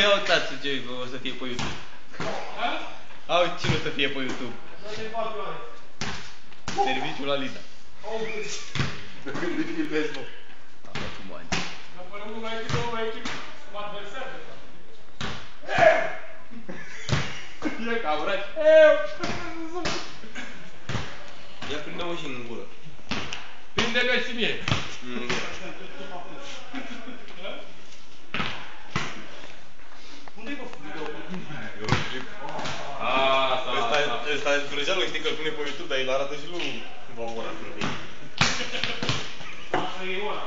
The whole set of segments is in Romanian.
Ia uitați ce o să fie pe YouTube. Auzi cine o să fie pe YouTube. Serviciul la Lida. De când îi filmezi, mă? Am cu bani. Dar până nu mai echipă, mai echipă. Cum adversar, de fapt. Ia cabrat. Ia prinde-mă și în gură. Prinde-mi și mie. Unde-i bă video? Ăsta e vrăjeală, știi că îl pune pe YouTube, dar îl arată și lui Vamora. Asta e ora.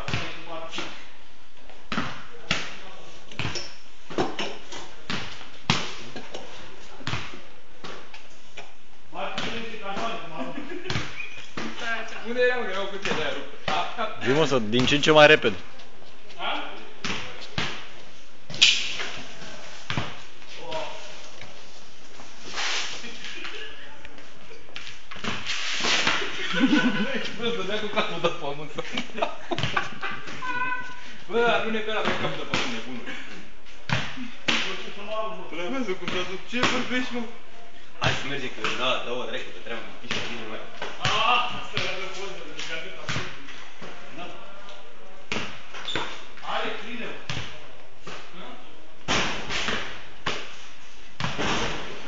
Unde erau? Erau cu tine, de-aia ruptă. Zi mă să din ce în ce mai repede. Bă, dădea cu capul de pământ. Bă, arunde pe ăla pe capul de pământ, nebunul. Trebuie cum s-a dus. Ce vorbești, mă? Hai să mergem, că da, dă-o dracu, că treabă. Pișa bine, mai. Asta era de poză, de gazeta. Are plină.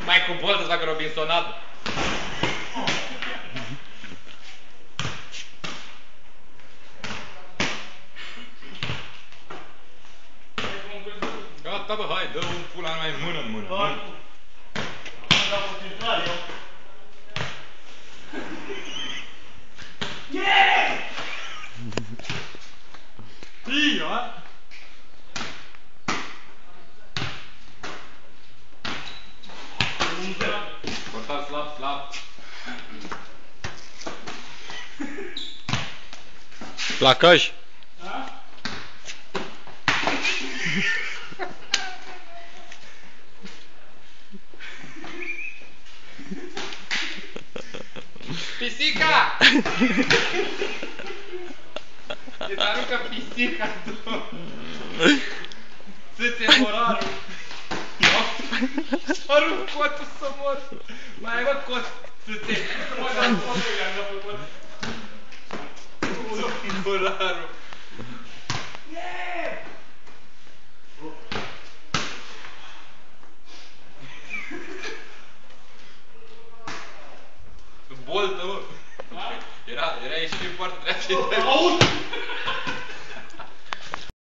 Mai cu boltă să facă Robinsonată. Gata, bă, hai, dă un pula mai mână în mână. Da, continuare, eu. Ii, a? Corta slab, slab. Placaj. Pisica! Îți aruncă pisica, tu! Ți-ți morarul! Arunc cotul să mor! Mai ai mă cot, ți-ți! Mă, dar nu pot, i-am dat pe cot. Morarul!